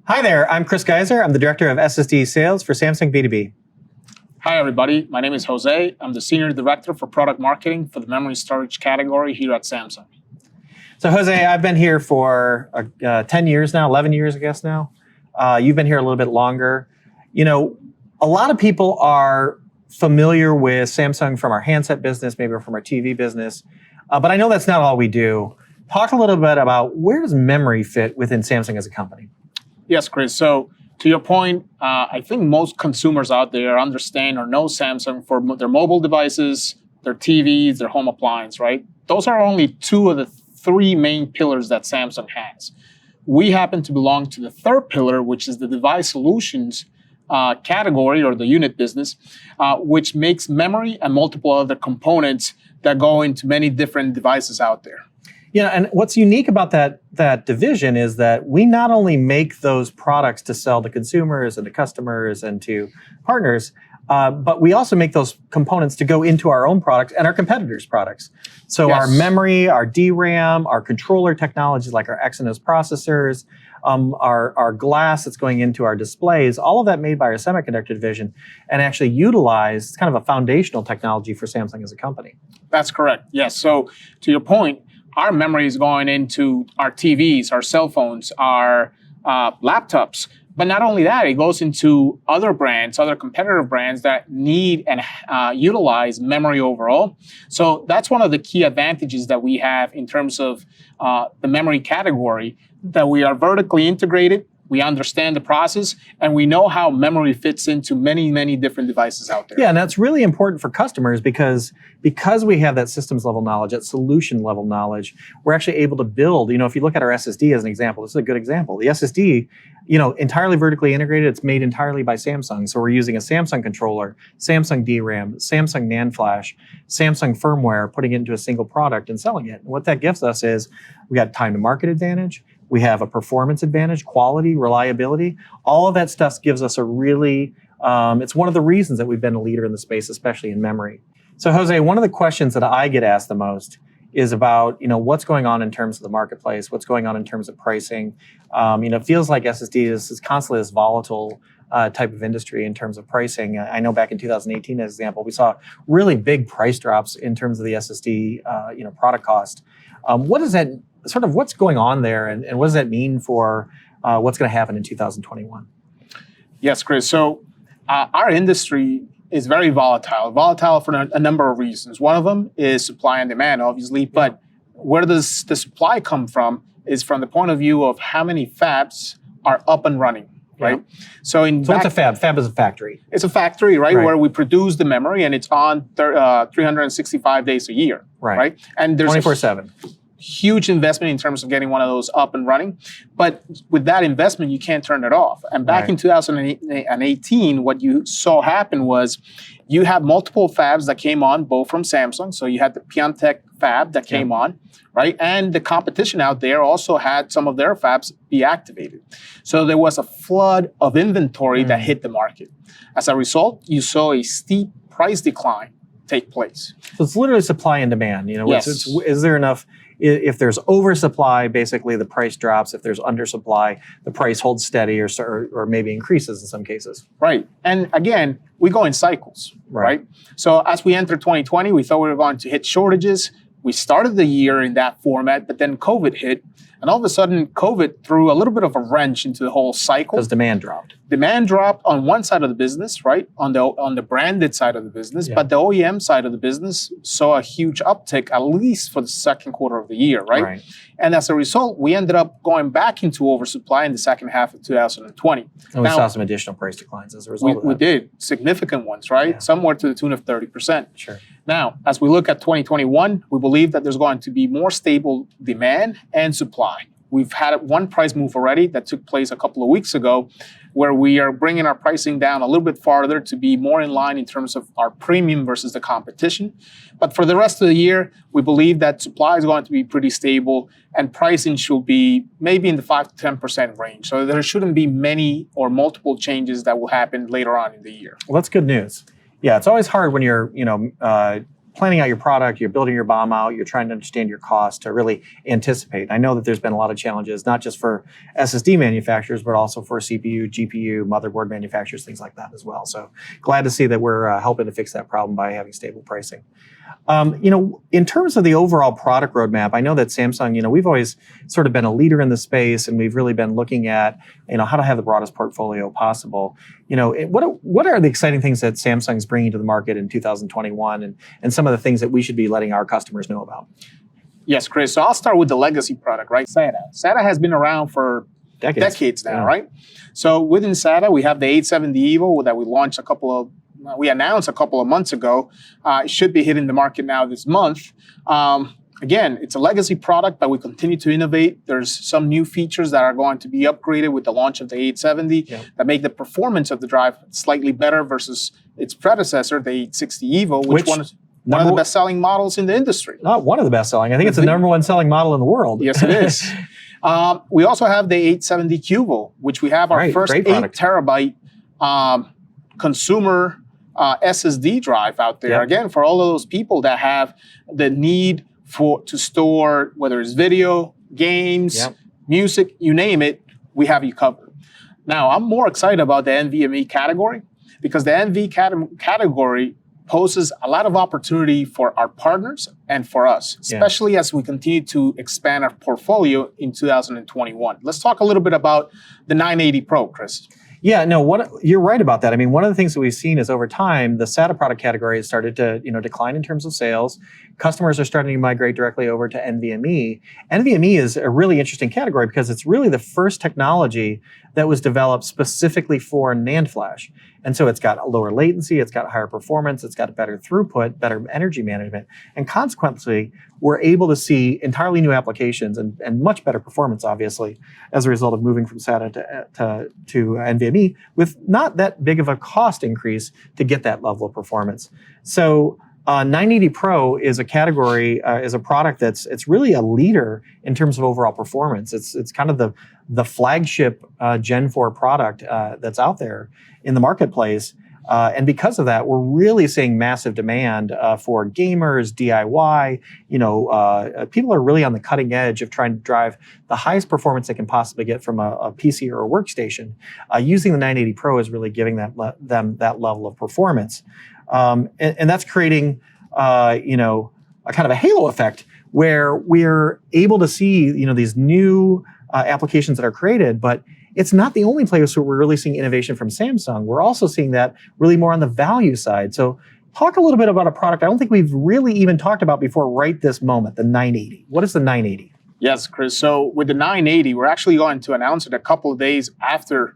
Hi there, I'm Chris Geiser. I'm the Director of SSD Sales for Samsung B2B. Hi everybody, my name is Jose. I'm the Senior Director for Product Marketing for the memory storage category here at Samsung. So Jose, I've been here for 10 years now, 11 years I guess now. You've been here a little bit longer. You know, a lot of people are familiar with Samsung from our handset business, maybe from our TV business, but I know that's not all we do. Talk a little bit about where does memory fit within Samsung as a company? Yes, Chris. So to your point, I think most consumers out there understand or know Samsung for their mobile devices, their TVs, their home appliance, right? Those are only two of the three main pillars that Samsung has. We happen to belong to the third pillar, which is the device solutions category or the unit business, which makes memory and multiple other components that go into many different devices out there. Yeah, and what's unique about that division is that we not only make those products to sell to consumers and to customers and to partners, but we also make those components to go into our own products and our competitors' products. So Yes. our memory, our DRAM, our controller technologies like our Exynos processors, our glass that's going into our displays, all of that made by our semiconductor division and actually utilized kind of a foundational technology for Samsung as a company. That's correct. Yes. So to your point, our memory is going into our TVs, our cell phones, our laptops. But not only that, it goes into other brands, other competitor brands that need and utilize memory overall. So that's one of the key advantages that we have in terms of the memory category, that we are vertically integrated. We understand the process, and we know how memory fits into many, many different devices out there. Yeah, and that's really important for customers because we have that systems level knowledge, that solution level knowledge, we're actually able to build, if you look at our SSD as an example, this is a good example. The SSD, entirely vertically integrated, it's made entirely by Samsung. So we're using a Samsung controller, Samsung DRAM, Samsung NAND flash, Samsung firmware, putting it into a single product and selling it. And what that gives us is we got time to market advantage, we have a performance advantage, quality, reliability. All of that stuff gives us a really, it's one of the reasons that we've been a leader in the space, especially in memory. So Jose, one of the questions that I get asked the most is about, what's going on in terms of the marketplace, what's going on in terms of pricing. It feels like SSD is constantly this volatile type of industry in terms of pricing. I know back in 2018, as an example, we saw really big price drops in terms of the SSD, product cost. What is that? Sort of what's going on there, and what does that mean for what's going to happen in 2021? Yes, Chris. So our industry is very volatile for a number of reasons. One of them is supply and demand, obviously, but where does the supply come from is from the point of view of how many fabs are up and running, right? Yeah. So what's a fab? Fab is a factory. It's a factory, right? Where we produce the memory, and it's on 365 days a year, right? And there's 24/7. Huge investment in terms of getting one of those up and running. But with that investment, you can't turn it off. And back in 2018, what you saw happen was you had multiple fabs that came on, both from Samsung. So you had the Pyeongtaek fab that came on, right? And the competition out there also had some of their fabs be activated. So there was a flood of inventory that hit the market. As a result, you saw a steep price decline take place. So it's literally supply and demand. Yes. Is there enough? If there's oversupply, basically the price drops. If there's undersupply, the price holds steady or maybe increases in some cases. Right. And again, we go in cycles, right? So as we enter 2020, we thought we were going to hit shortages. We started the year in that format, but then COVID hit. And all of a sudden, COVID threw a little bit of a wrench into the whole cycle. Because demand dropped. Demand dropped on one side of the business, right? On the branded side of the business. But the OEM side of the business saw a huge uptick, at least for the second quarter of the year, right? And as a result, we ended up going back into oversupply in the second half of 2020. And we saw some additional price declines as a result of that. We did. Significant ones, right? Yeah. Somewhere to the tune of 30%. Sure. Now, as we look at 2021, we believe that there's going to be more stable demand and supply. We've had one price move already that took place a couple of weeks ago, where we are bringing our pricing down a little bit farther to be more in line in terms of our premium versus the competition. But for the rest of the year, we believe that supply is going to be pretty stable and pricing should be maybe in the 5 to 10% range. So there shouldn't be many or multiple changes that will happen later on in the year. Well, that's good news. Yeah, it's always hard when you're, planning out your product, you're building your BOM out, you're trying to understand your cost to really anticipate. I know that there's been a lot of challenges, not just for SSD manufacturers, but also for CPU, GPU, motherboard manufacturers, things like that as well. So glad to see that we're helping to fix that problem by having stable pricing. In terms of the overall product roadmap, I know that Samsung, we've always sort of been a leader in the space, and we've really been looking at, how to have the broadest portfolio possible. What are the exciting things that Samsung's bringing to the market in 2021, and some of the things that we should be letting our customers know about? Yes, Chris. So I'll start with the legacy product, right? SATA. SATA has been around for decades now, right? So within SATA, we have the 870 EVO that we announced a couple of months ago. It should be hitting the market now this month. Again, it's a legacy product, but we continue to innovate. There's some new features that are going to be upgraded with the launch of the 870 that make the performance of the drive slightly better versus its predecessor, the 860 EVO, which one is one of the best-selling models in the industry. Not one of the best-selling. I think it's the number one selling model in the world. Yes, it is. We also have the 870 QVO, which we have our first 8 terabyte consumer SSD drive out there. Again, for all of those people that have the need to store, whether it's video, games, music, you name it, we have you covered. Now, I'm more excited about the NVMe category because the NV category poses a lot of opportunity for our partners and for us, especially as we continue to expand our portfolio in 2021. Let's talk a little bit about the 980 Pro, Chris. Yeah, no, you're right about that. I mean, one of the things that we've seen is over time, the SATA product category has started to, decline in terms of sales. Customers are starting to migrate directly over to NVMe. NVMe is a really interesting category because it's really the first technology that was developed specifically for NAND flash. And so it's got a lower latency, it's got higher performance, it's got better throughput, better energy management. And consequently, we're able to see entirely new applications and much better performance, obviously, as a result of moving from SATA to NVMe with not that big of a cost increase to get that level of performance. So 980 Pro is a category, is a product it's really a leader in terms of overall performance. It's kind of the flagship Gen 4 product that's out there in the marketplace. And because of that, we're really seeing massive demand for gamers, DIY. People are really on the cutting edge of trying to drive the highest performance they can possibly get from a PC or a workstation. Using the 980 Pro is really giving them that level of performance. And that's creating, a kind of a halo effect where we're able to see, these new applications that are created, but it's not the only place where we're really seeing innovation from Samsung. We're also seeing that really more on the value side. So talk a little bit about a product I don't think we've really even talked about before right this moment, the 980. What is the 980? Yes, Chris. So with the 980, we're actually going to announce it a couple of days after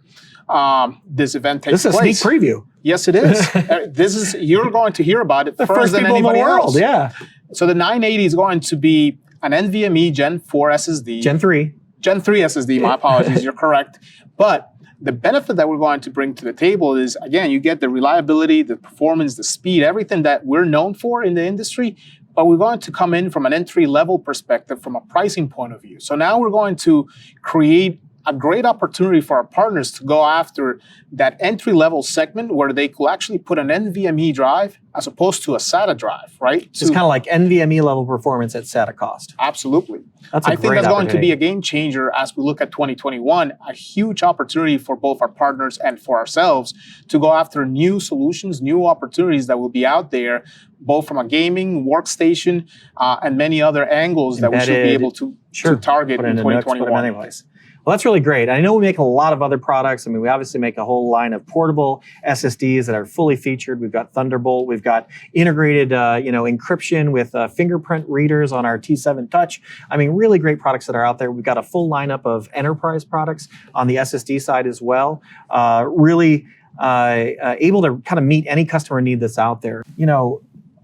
this event takes place. This is a sneak preview. Yes, it is. You're going to hear about it first than people anybody in the world. else. Yeah. So the 980 is going to be an NVMe Gen 4 SSD. Gen 3 SSD, my apologies, you're correct. But the benefit that we're going to bring to the table is, again, you get the reliability, the performance, the speed, everything that we're known for in the industry, but we're going to come in from an entry-level perspective from a pricing point of view. So now we're going to create a great opportunity for our partners to go after that entry-level segment where they could actually put an NVMe drive as opposed to a SATA drive, right? It's kind of like NVMe level performance at SATA cost. Absolutely. I think that's going to be a game changer as we look at 2021, a huge opportunity for both our partners and for ourselves to go after new solutions, new opportunities that will be out there, both from a gaming, workstation, and many other angles that we should be able to target in 2021. Well, that's really great. I know we make a lot of other products. I mean, we obviously make a whole line of portable SSDs that are fully featured. We've got Thunderbolt. We've got integrated, encryption with fingerprint readers on our T7 Touch. I mean, really great products that are out there. We've got a full lineup of enterprise products on the SSD side as well. Really able to kind of meet any customer need that's out there.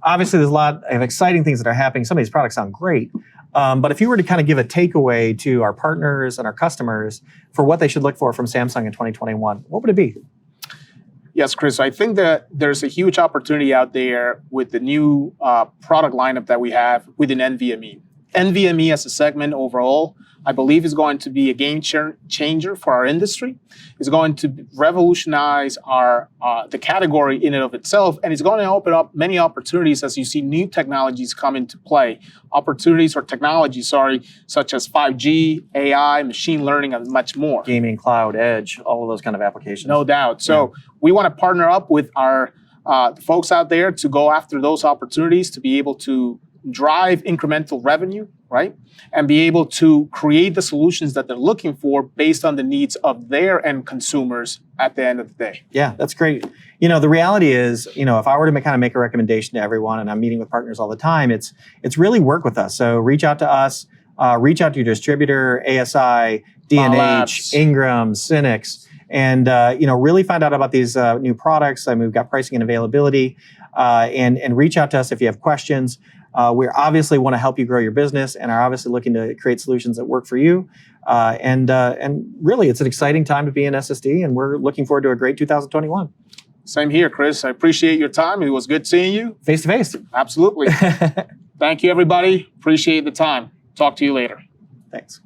Obviously, there's a lot of exciting things that are happening. Some of these products sound great. But if you were to kind of give a takeaway to our partners and our customers for what they should look for from Samsung in 2021, what would it be? Yes, Chris, I think that there's a huge opportunity out there with the new product lineup that we have within NVMe. NVMe as a segment overall, I believe, is going to be a game changer for our industry. It's going to revolutionize the category in and of itself, and it's going to open up many opportunities as you see new technologies come into play. Technologies, such as 5G, AI, machine learning, and much more. Gaming, cloud, edge, all of those kind of applications. No doubt. So we want to partner up with our folks out there to go after those opportunities, to be able to drive incremental revenue, right? And be able to create the solutions that they're looking for based on the needs of their end consumers at the end of the day. Yeah, that's great. The reality is, if I were to kind of make a recommendation to everyone, and I'm meeting with partners all the time, it's really work with us. So reach out to us, reach out to your distributor, ASI, D&H, Ingram, Cynix, and really find out about these new products. I mean, we've got pricing and availability, and reach out to us if you have questions. We obviously want to help you grow your business, and are obviously looking to create solutions that work for you. And really, it's an exciting time to be in SSD, and we're looking forward to a great 2021. Same here, Chris. I appreciate your time. It was good seeing you. Face to face. Absolutely. Thank you, everybody. Appreciate the time. Talk to you later. Thanks.